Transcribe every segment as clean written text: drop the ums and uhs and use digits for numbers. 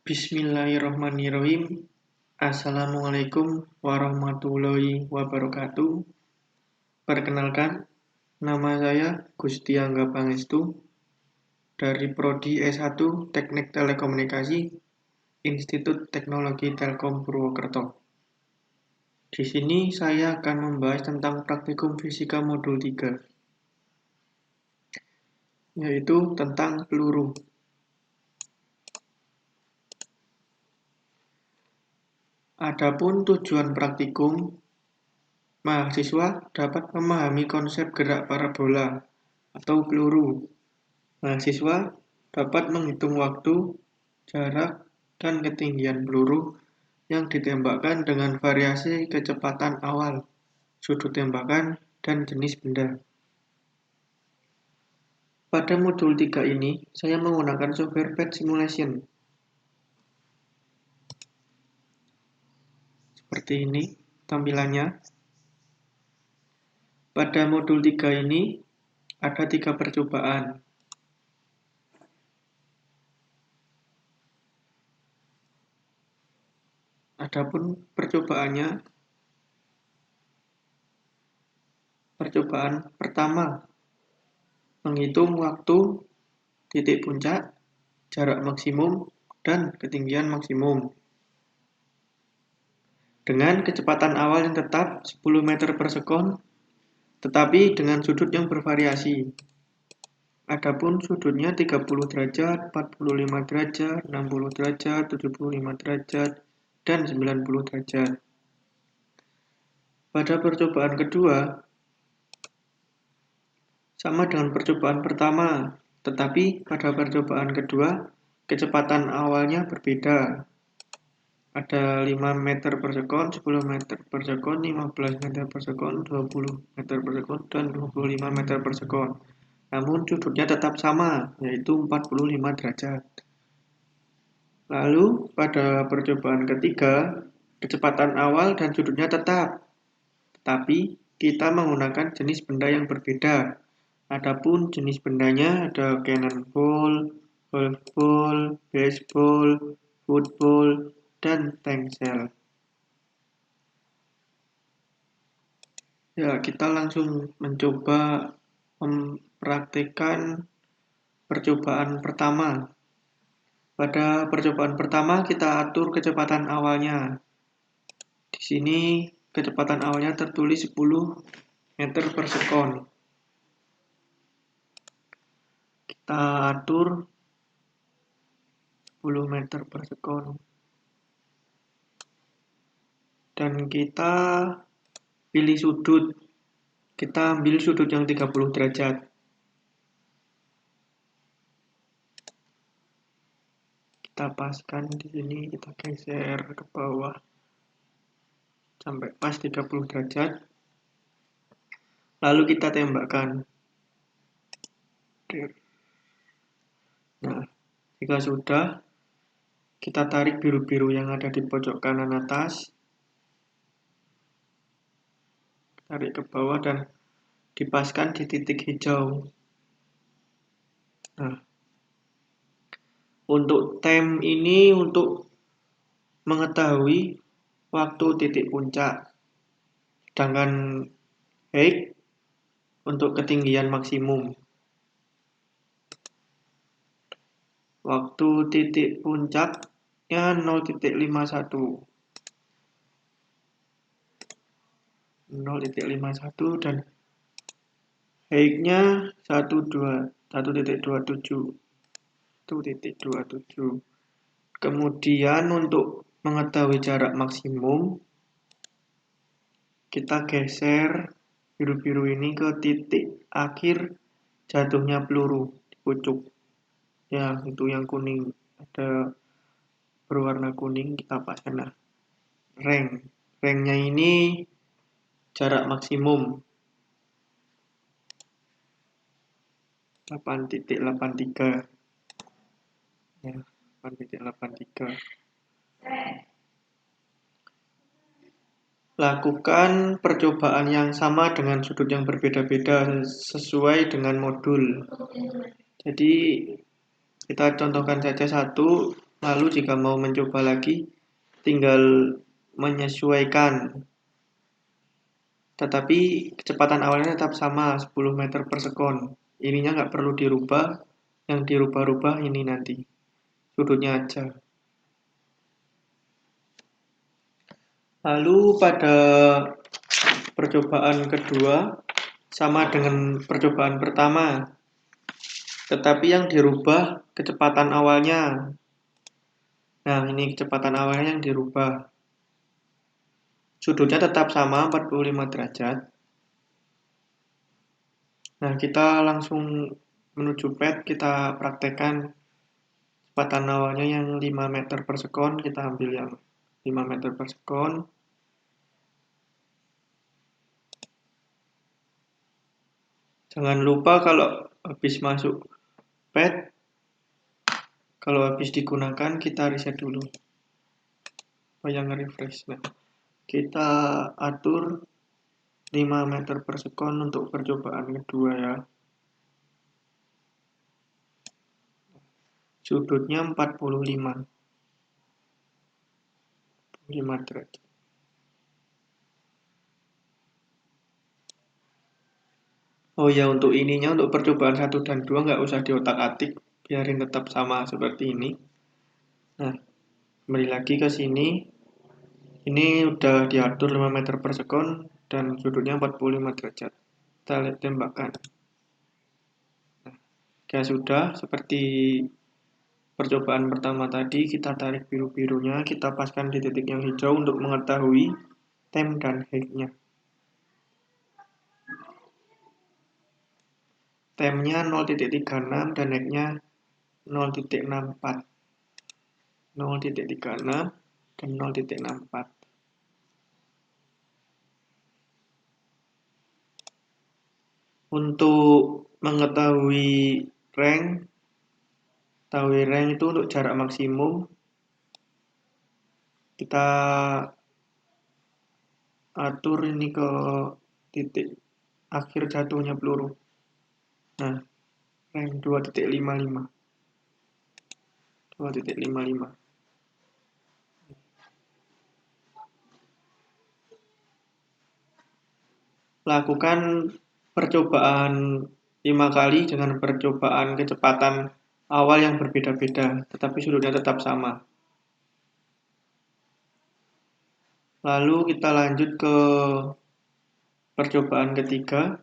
Bismillahirrahmanirrahim. Assalamualaikum warahmatullahi wabarakatuh. Perkenalkan, nama saya Gusti Angga Pangestu dari Prodi S1 Teknik Telekomunikasi, Institut Teknologi Telkom Purwokerto. Di sini saya akan membahas tentang praktikum fisika modul 3, yaitu tentang peluru. Adapun tujuan praktikum, mahasiswa dapat memahami konsep gerak parabola atau peluru. Mahasiswa dapat menghitung waktu, jarak, dan ketinggian peluru yang ditembakkan dengan variasi kecepatan awal, sudut tembakan, dan jenis benda. Pada modul 3 ini, saya menggunakan software Pet Simulation. Seperti ini tampilannya. Pada modul 3 ini, ada 3 percobaan. Adapun percobaannya, percobaan pertama, menghitung waktu, titik puncak, jarak maksimum, dan ketinggian maksimum. Dengan kecepatan awal yang tetap 10 meter per sekon, tetapi dengan sudut yang bervariasi. Adapun sudutnya 30 derajat, 45 derajat, 60 derajat, 75 derajat, dan 90 derajat. Pada percobaan kedua, sama dengan percobaan pertama, tetapi pada percobaan kedua, kecepatan awalnya berbeda. Ada 5 meter per sekon, 10 meter per sekon, 15 meter per sekon, 20 meter per sekon, dan 25 meter per sekon. Namun sudutnya tetap sama, yaitu 45 derajat. Lalu pada percobaan ketiga, kecepatan awal dan sudutnya tetap, tetapi kita menggunakan jenis benda yang berbeda. Adapun jenis bendanya ada cannonball, golfball, baseball, football, dan tank shell. Ya, kita langsung mencoba mempraktikkan percobaan pertama. Pada percobaan pertama kita atur kecepatan awalnya. Di sini kecepatan awalnya tertulis 10 meter per sekon. Kita atur 10 meter per sekon. Dan kita pilih sudut. Kita ambil sudut yang 30 derajat. Kita paskan di sini, kita geser ke bawah sampai pas 30 derajat. Lalu kita tembakkan. Nah, jika sudah, kita tarik biru-biru yang ada di pojok kanan atas. Tarik ke bawah dan dipaskan di titik hijau. Nah, untuk time ini untuk mengetahui waktu titik puncak. Sedangkan height untuk ketinggian maksimum. Waktu titik puncaknya 0.51. 0.51 dan height-nya 1.27. Kemudian untuk mengetahui jarak maksimum, kita geser biru-biru ini ke titik akhir jatuhnya peluru di pucuk. Ya, itu yang kuning. Ada berwarna kuning, kita paskan. Nah, Rank-nya ini jarak maksimum 8.83. Ya, 8.83. Lakukan percobaan yang sama dengan sudut yang berbeda-beda sesuai dengan modul. Jadi kita contohkan saja satu. Lalu jika mau mencoba lagi, tinggal menyesuaikan. Tetapi kecepatan awalnya tetap sama, 10 meter per sekon. Ininya nggak perlu dirubah, yang dirubah-rubah ini nanti. Sudutnya aja. Lalu pada percobaan kedua, sama dengan percobaan pertama. Tetapi yang dirubah kecepatan awalnya. Nah, ini kecepatan awalnya yang dirubah. Sudutnya tetap sama, 45 derajat. Nah, kita langsung menuju pad, kita praktekkan kecepatan awalnya yang 5 meter per sekon, kita ambil yang 5 meter per sekon. Jangan lupa kalau habis masuk pad, kalau habis digunakan kita reset dulu. Supaya nge-refresh. Nah, kita atur 5 meter per sekon untuk percobaan kedua ya. Sudutnya 45 derajat. Oh ya, untuk ininya, untuk percobaan 1 dan 2 nggak usah diotak-atik, biarin tetap sama seperti ini. Nah, kembali lagi ke sini. Ini udah diatur 5 meter per sekon dan sudutnya 45 derajat. Kita lihat tembakan. Nah, ya sudah, seperti percobaan pertama tadi, kita tarik biru-birunya, kita paskan di titik yang hijau untuk mengetahui tem dan height-nya. Temnya 0.36 dan height-nya 0.64. 0.36 dan 0.64. Untuk mengetahui rank itu untuk jarak maksimum, kita atur ini ke titik akhir jatuhnya peluru. Nah, rank 2.55. 2.55. Lakukan percobaan 5 kali dengan percobaan kecepatan awal yang berbeda-beda, tetapi sudutnya tetap sama. Lalu kita lanjut ke percobaan ketiga.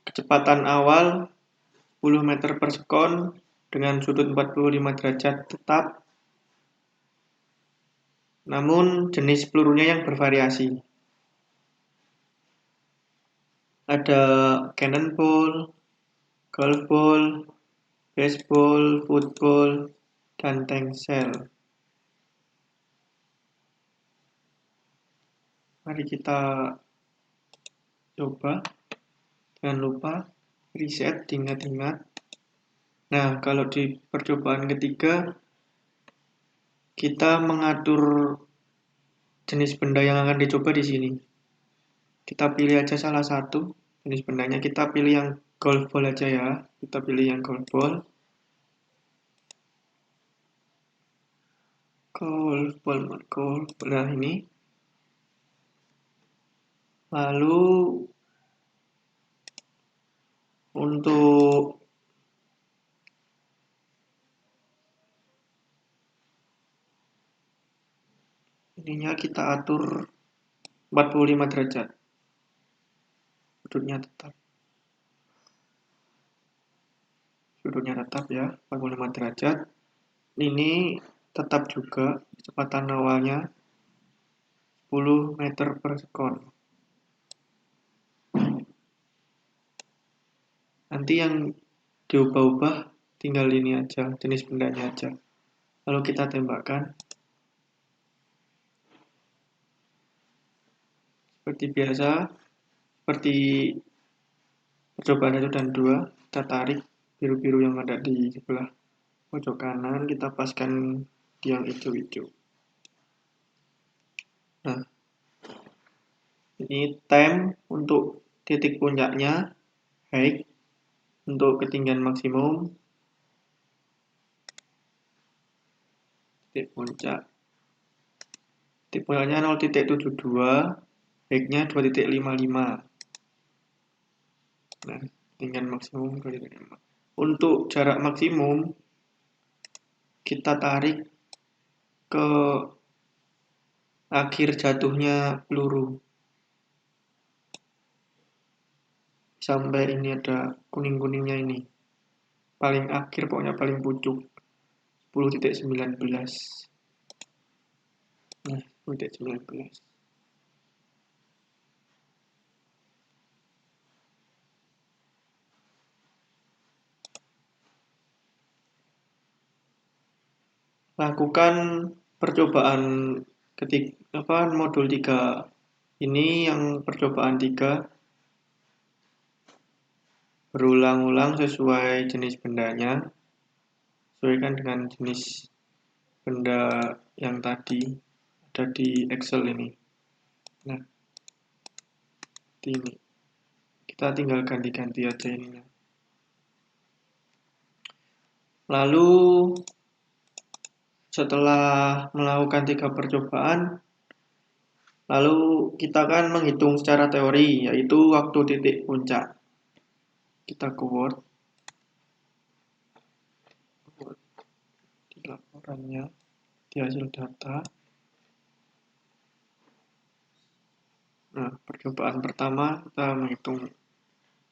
Kecepatan awal 10 meter per sekon dengan sudut 45 derajat tetap. Namun jenis pelurunya yang bervariasi. Ada cannonball, golf ball, baseball, football, dan tank shell. Mari kita coba. Jangan lupa reset, ingat-ingat. Nah, kalau di percobaan ketiga, kita mengatur jenis benda yang akan dicoba di sini. Kita pilih aja salah satu jenis bendanya. Kita pilih yang golf ball aja ya. Kita pilih yang golf ball. Golf. Nah, ini. Lalu untuk ininya kita atur 45 derajat. Sudutnya tetap ya, 45 derajat. Ini tetap juga kecepatan awalnya 10 meter per sekon. Nanti yang diubah-ubah tinggal ini aja, jenis bendanya aja. Lalu kita tembakkan. Seperti biasa, seperti percobaan 1 dan 2, kita tarik biru-biru yang ada di sebelah pojok kanan, kita paskan di yang hijau-hijau. Nah, ini time untuk titik puncaknya, height untuk ketinggian maksimum, titik puncak. Titik puncaknya 0,72, baiknya 2,55. Nah, tingkat maksimum 2,5. Untuk jarak maksimum kita tarik ke akhir jatuhnya peluru. Sampai ini ada kuning-kuningnya ini. Paling akhir pokoknya paling pucuk. 10,19. Nah, 10,19. Lakukan percobaan modul 3. Ini yang percobaan 3 berulang-ulang sesuai jenis bendanya. Sesuaikan dengan jenis benda yang tadi ada di Excel ini. Nah, ini kita tinggal ganti-ganti aja ini. Lalu setelah melakukan 3 percobaan, lalu kita akan menghitung secara teori, yaitu waktu titik puncak. Kita ke Word. Di laporannya, di hasil data. Nah, percobaan pertama kita menghitung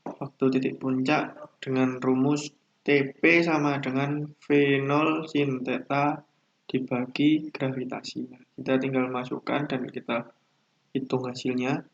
waktu titik puncak dengan rumus TP sama dengan V0 sin theta dibagi gravitasi. Kita tinggal masukkan dan kita hitung hasilnya.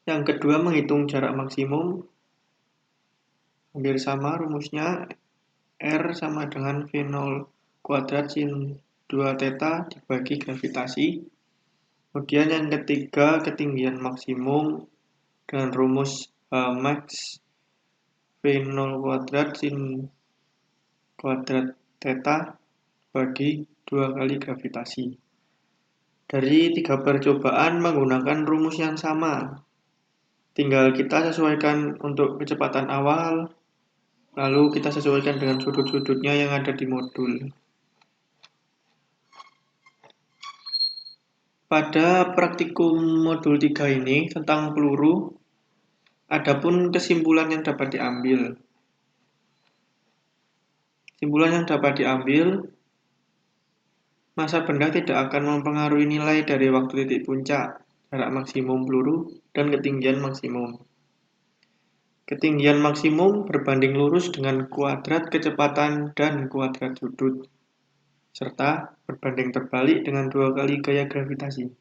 Yang kedua, menghitung jarak maksimum. Hampir sama rumusnya, R sama dengan V0 kuadrat sin 2 theta dibagi gravitasi. Kemudian yang ketiga, ketinggian maksimum dengan rumus Hmax V0 kuadrat sin kuadrat theta bagi 2 kali gravitasi. Dari 3 percobaan menggunakan rumus yang sama. Tinggal kita sesuaikan untuk kecepatan awal, lalu kita sesuaikan dengan sudut-sudutnya yang ada di modul. Pada praktikum modul 3 ini tentang peluru, adapun kesimpulan yang dapat diambil. Kesimpulan yang dapat diambil, massa benda tidak akan mempengaruhi nilai dari waktu titik puncak, jarak maksimum peluru, dan ketinggian maksimum. Ketinggian maksimum berbanding lurus dengan kuadrat kecepatan dan kuadrat sudut, serta berbanding terbalik dengan 2 kali gaya gravitasi.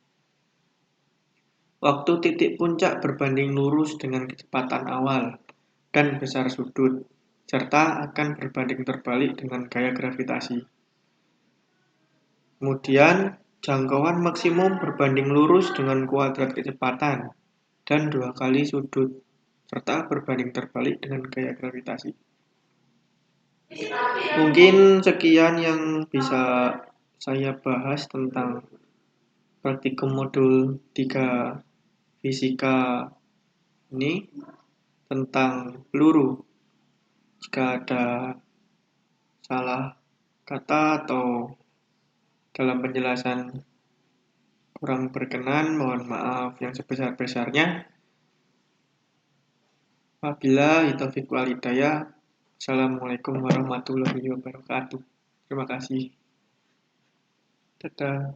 Waktu titik puncak berbanding lurus dengan kecepatan awal dan besar sudut, serta akan berbanding terbalik dengan gaya gravitasi. Kemudian, jangkauan maksimum berbanding lurus dengan kuadrat kecepatan dan 2 kali sudut, serta berbanding terbalik dengan gaya gravitasi. Mungkin sekian yang bisa saya bahas tentang praktikum modul 3 fisika ini tentang peluru. Jika ada salah kata atau dalam penjelasan kurang berkenan, mohon maaf yang sebesar-besarnya. Wabillahi taufiq wal hidayah. Assalamualaikum warahmatullahi wabarakatuh. Terima kasih. Dadah.